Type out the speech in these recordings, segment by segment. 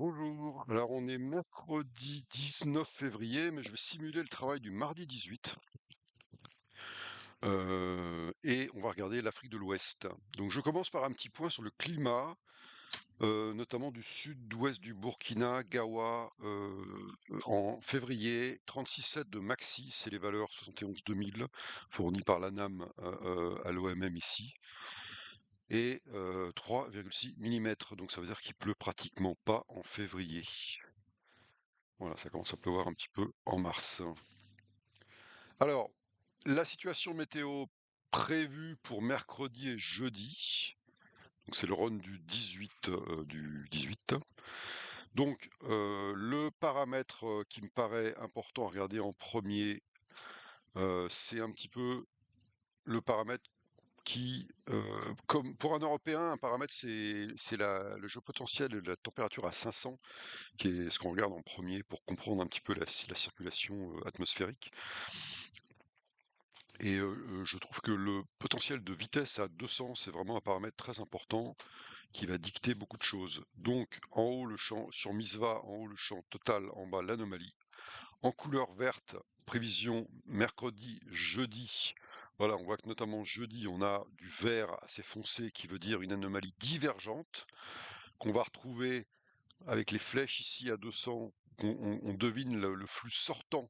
Bonjour. Alors on est mercredi 19 février, mais je vais simuler le travail du mardi 18. Et on va regarder l'Afrique de l'Ouest. Donc je commence par un petit point sur le climat, notamment du sud-ouest du Burkina, Gawa, en février, 36,7 de maxi, c'est les valeurs 71-2000 fournies par l'ANAM à l'OMM ici, et 3,6 mm. Donc ça veut dire qu'il pleut pratiquement pas en février. Voilà, ça commence à pleuvoir un petit peu en mars. Alors, la situation météo prévue pour mercredi et jeudi, donc c'est le run du 18, du 18. Donc, le paramètre qui me paraît important à regarder en premier, c'est un petit peu le paramètre qui, comme pour un Européen, un paramètre c'est le géopotentiel de la température à 500, qui est ce qu'on regarde en premier pour comprendre un petit peu la circulation atmosphérique. Et je trouve que le potentiel de vitesse à 200, c'est vraiment un paramètre très important qui va dicter beaucoup de choses. Donc, en haut le champ, sur Misva, en haut le champ total, en bas l'anomalie. En couleur verte, prévision mercredi, jeudi. Voilà, on voit que notamment jeudi, on a du vert assez foncé qui veut dire une anomalie divergente qu'on va retrouver avec les flèches ici à 200. On devine le flux sortant,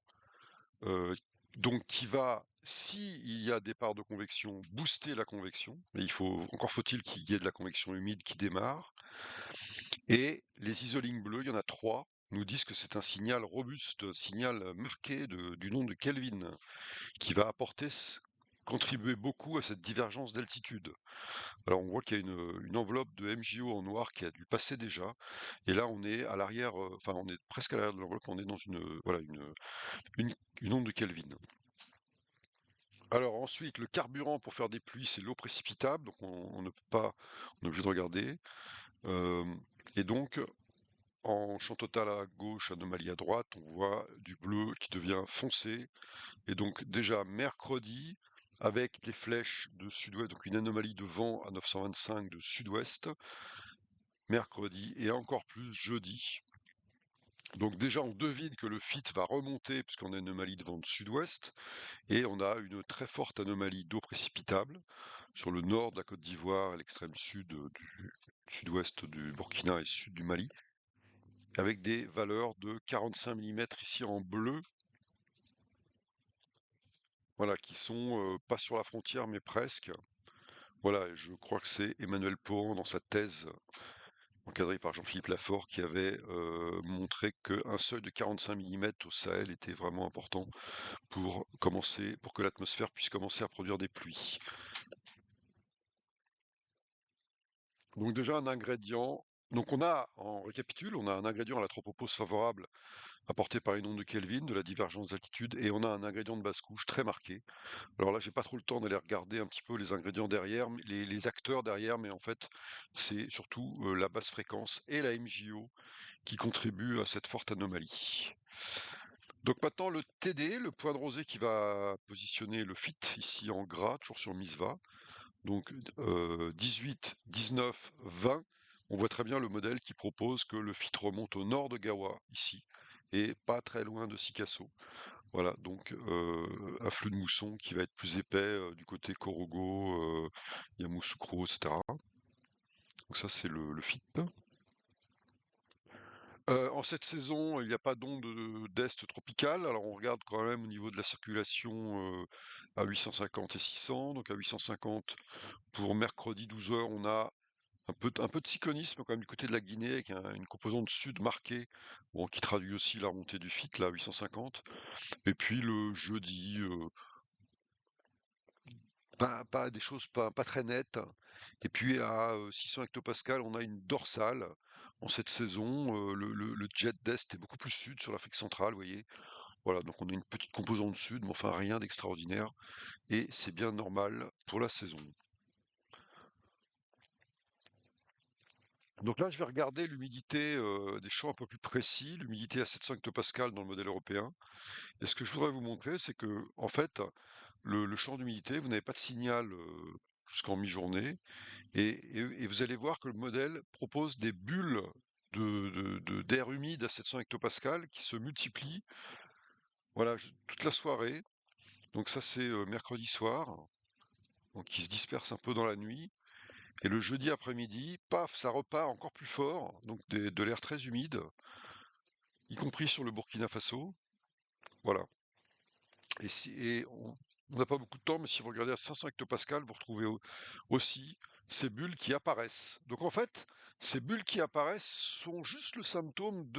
euh, donc qui va, s'il y a départ de convection, booster la convection, mais encore faut-il qu'il y ait de la convection humide qui démarre. Et les isolines bleus, il y en a 3, nous disent que c'est un signal robuste, un signal marqué du nom de Kelvin, qui va contribuer beaucoup à cette divergence d'altitude. Alors on voit qu'il y a une enveloppe de MJO en noir qui a dû passer déjà, et là on est à l'arrière, enfin on est presque à l'arrière de l'enveloppe, on est dans voilà, une onde de Kelvin. Alors ensuite, le carburant pour faire des pluies, c'est l'eau précipitable, donc on ne peut pas, on est obligé de regarder. Et donc, en champ total à gauche, anomalie à droite, on voit du bleu qui devient foncé. Et donc déjà mercredi, avec les flèches de sud-ouest, donc une anomalie de vent à 925 de sud-ouest, mercredi, et encore plus jeudi. Donc déjà, on devine que le fit va remonter puisqu'on a une anomalie de vent de sud-ouest, et on a une très forte anomalie d'eau précipitable sur le nord de la Côte d'Ivoire, à l'extrême sud du sud-ouest du Burkina et sud du Mali, avec des valeurs de 45 mm ici en bleu, voilà, qui sont pas sur la frontière mais presque. Voilà, et je crois que c'est Emmanuel Pohan dans sa thèse encadrée par Jean-Philippe Lafort qui avait montré qu'un seuil de 45 mm au Sahel était vraiment important pour que l'atmosphère puisse commencer à produire des pluies. Donc déjà un ingrédient, donc on récapitule, on a un ingrédient à la tropopause favorable apporté par une onde de Kelvin, de la divergence d'altitude, et on a un ingrédient de basse couche très marqué. Alors là, j'ai pas trop le temps d'aller regarder un petit peu les ingrédients derrière, les acteurs derrière, mais en fait, c'est surtout la basse fréquence et la MJO qui contribuent à cette forte anomalie. Donc maintenant, le TD, le point de rosée qui va positionner le fit ici en gras, toujours sur Misva. Donc 18, 19, 20, on voit très bien le modèle qui propose que le fit remonte au nord de Gawa, ici, et pas très loin de Sikasso. Voilà, donc un flux de mousson qui va être plus épais du côté Korogo, Yamoussoukro, etc. Donc ça, c'est le fit. En cette saison, il n'y a pas d'onde d'est tropicale. Alors on regarde quand même au niveau de la circulation à 850 et 600. Donc à 850, pour mercredi 12 heures, on a un peu de cyclonisme quand même du côté de la Guinée avec une composante sud marquée, bon, qui traduit aussi la remontée du FIT, là, à 850. Et puis le jeudi, pas des choses pas très nettes. Et puis à 600 hectopascales, on a une dorsale. En cette saison, le jet d'est est beaucoup plus sud sur l'Afrique centrale, vous voyez. Voilà, donc on a une petite composante sud, mais enfin rien d'extraordinaire. Et c'est bien normal pour la saison. Donc là, je vais regarder l'humidité des champs un peu plus précis, l'humidité à 700 hectopascales dans le modèle européen. Et ce que je voudrais vous montrer, c'est que, en fait, le champ d'humidité, vous n'avez pas de signal jusqu'en mi-journée, et vous allez voir que le modèle propose des bulles d'air humide à 700 hectopascales qui se multiplient, voilà, toute la soirée. Donc ça, c'est mercredi soir, donc qui se disperse un peu dans la nuit. Et le jeudi après-midi, paf, ça repart encore plus fort, donc de l'air très humide, y compris sur le Burkina Faso. Voilà. Et on n'a pas beaucoup de temps, mais si vous regardez à 500 hectopascales, vous retrouvez aussi ces bulles qui apparaissent. Donc en fait, ces bulles qui apparaissent sont juste le symptôme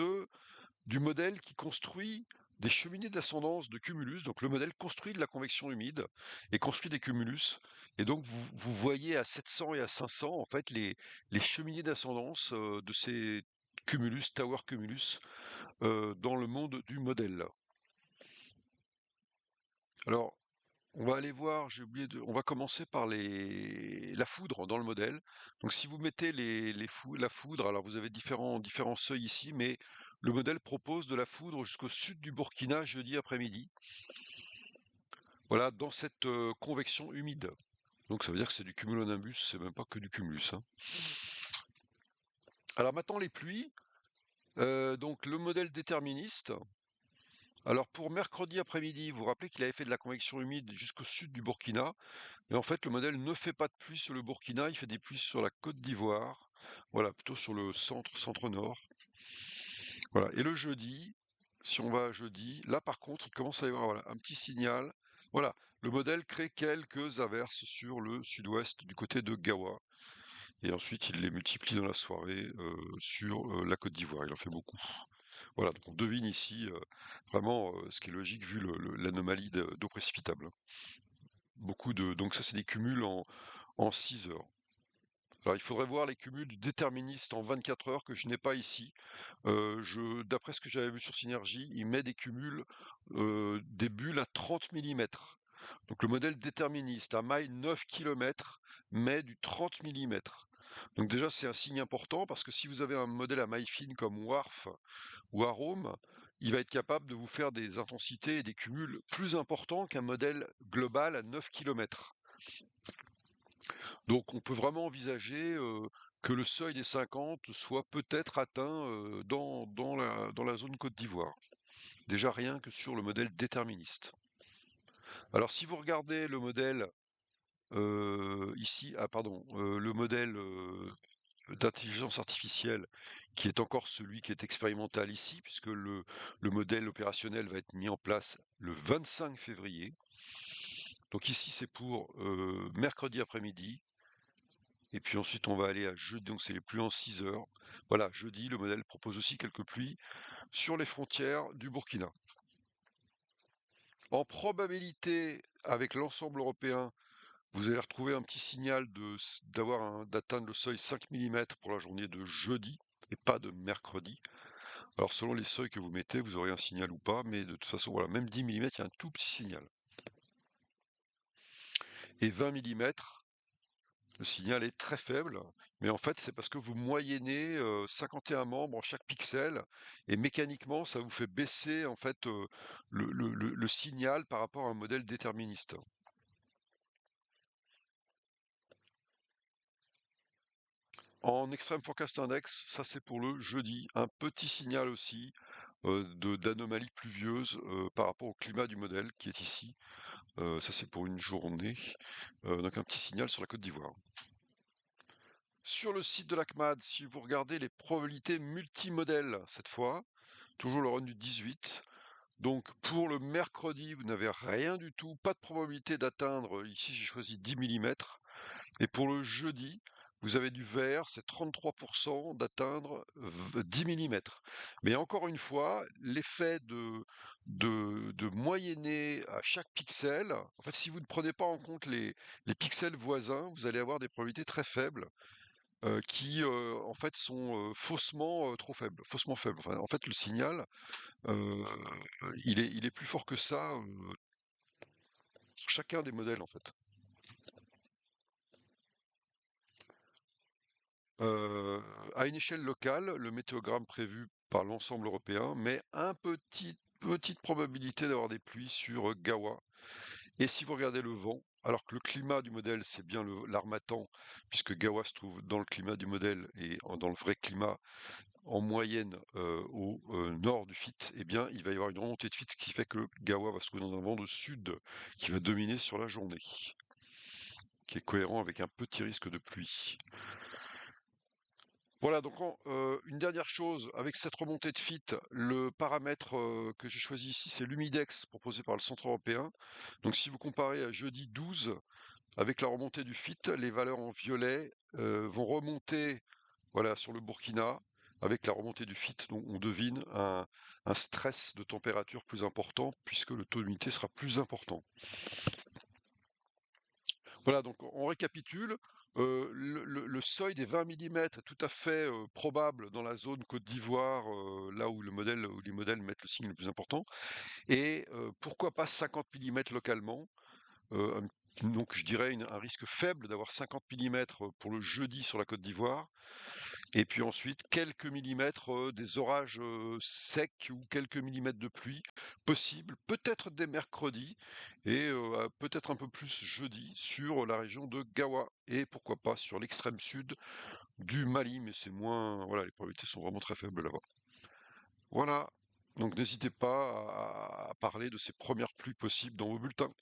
du modèle qui construit des cheminées d'ascendance de cumulus. Donc le modèle construit de la convection humide et construit des cumulus. Et donc vous voyez à 700 et à 500 en fait les cheminées d'ascendance de ces cumulus, tower cumulus, dans le monde du modèle. Alors, on va aller voir, on va commencer par la foudre dans le modèle. Donc si vous mettez la foudre, alors vous avez différents seuils ici, mais le modèle propose de la foudre jusqu'au sud du Burkina jeudi après-midi. Voilà, dans cette convection humide. Donc ça veut dire que c'est du cumulonimbus, c'est même pas que du cumulus, hein. Alors maintenant les pluies, donc le modèle déterministe. Alors pour mercredi après-midi, vous vous rappelez qu'il avait fait de la convection humide jusqu'au sud du Burkina. Et en fait, le modèle ne fait pas de pluie sur le Burkina, il fait des pluies sur la Côte d'Ivoire. Voilà, plutôt sur le centre-nord. Voilà. Et le jeudi, si on va à jeudi, là par contre, il commence à y avoir voilà, un petit signal. Voilà, le modèle crée quelques averses sur le sud-ouest du côté de Gawa. Et ensuite, il les multiplie dans la soirée sur la Côte d'Ivoire. Il en fait beaucoup. Voilà, donc on devine ici vraiment ce qui est logique vu l'anomalie d'eau précipitable. Donc ça, c'est des cumuls en 6 heures. Alors, il faudrait voir les cumuls du déterministe en 24 heures que je n'ai pas ici. D'après ce que j'avais vu sur Synergie, il met des cumuls, des bulles à 30 millimètres. Donc le modèle déterministe à maille 9 km met du 30 millimètres. Donc déjà, c'est un signe important parce que si vous avez un modèle à maille fine comme WARF ou Arome, il va être capable de vous faire des intensités et des cumuls plus importants qu'un modèle global à 9 km. Donc on peut vraiment envisager que le seuil des 50 soit peut-être atteint dans la zone Côte d'Ivoire. Déjà rien que sur le modèle déterministe. Alors si vous regardez le modèle ici, ah pardon, le modèle d'intelligence artificielle qui est encore celui qui est expérimental ici, puisque le modèle opérationnel va être mis en place le 25 février. Donc ici c'est pour mercredi après-midi. Et puis ensuite, on va aller à jeudi, donc c'est les pluies en 6 heures. Voilà, jeudi, le modèle propose aussi quelques pluies sur les frontières du Burkina. En probabilité, avec l'ensemble européen, vous allez retrouver un petit signal d'atteindre le seuil 5 mm pour la journée de jeudi et pas de mercredi. Alors selon les seuils que vous mettez, vous aurez un signal ou pas, mais de toute façon, voilà, même 10 mm, il y a un tout petit signal. Et 20 mm, le signal est très faible, mais en fait, c'est parce que vous moyennez 51 membres en chaque pixel, et mécaniquement, ça vous fait baisser en fait le signal par rapport à un modèle déterministe. En Extreme Forecast Index, ça c'est pour le jeudi, un petit signal aussi d'anomalie pluvieuse par rapport au climat du modèle qui est ici. Ça c'est pour une journée, donc un petit signal sur la Côte d'Ivoire. Sur le site de la CMAD, si vous regardez les probabilités multimodèles cette fois, toujours le run du 18. Donc pour le mercredi, vous n'avez rien du tout, pas de probabilité d'atteindre, ici j'ai choisi 10 mm. Et pour le jeudi, vous avez du vert, c'est 33% d'atteindre 10 mm. Mais encore une fois, l'effet de moyenner à chaque pixel, en fait si vous ne prenez pas en compte les pixels voisins, vous allez avoir des probabilités très faibles qui en fait sont faussement trop faibles, faussement faibles. Enfin, en fait, le signal, euh, il est plus fort que ça sur chacun des modèles en fait. Euh, à une échelle locale, le météogramme prévu par l'ensemble européen met petite probabilité d'avoir des pluies sur Gawa. Et si vous regardez le vent, alors que le climat du modèle, c'est bien l'harmattan, puisque Gawa se trouve dans le climat du modèle et dans le vrai climat, en moyenne au nord du FIT, eh bien, il va y avoir une remontée de FIT, ce qui fait que Gawa va se trouver dans un vent de sud qui va dominer sur la journée, qui est cohérent avec un petit risque de pluie. Voilà, donc une dernière chose, avec cette remontée de FIT, le paramètre que j'ai choisi ici, c'est l'humidex proposé par le Centre européen. Donc si vous comparez à jeudi 12, avec la remontée du FIT, les valeurs en violet vont remonter, voilà, sur le Burkina. Avec la remontée du FIT, donc on devine un stress de température plus important puisque le taux d'humidité sera plus important. Voilà, donc on récapitule. Le seuil des 20 millimètres est tout à fait probable dans la zone Côte d'Ivoire, là où les modèles mettent le signe le plus important. Et pourquoi pas 50 millimètres localement. Donc je dirais un risque faible d'avoir 50 millimètres pour le jeudi sur la Côte d'Ivoire. Et puis ensuite, quelques millimètres, des orages secs ou quelques millimètres de pluie possibles, peut-être dès mercredi et peut-être un peu plus jeudi sur la région de Gawa et pourquoi pas sur l'extrême sud du Mali, mais c'est moins, voilà, les probabilités sont vraiment très faibles là-bas. Voilà, donc n'hésitez pas à parler de ces premières pluies possibles dans vos bulletins.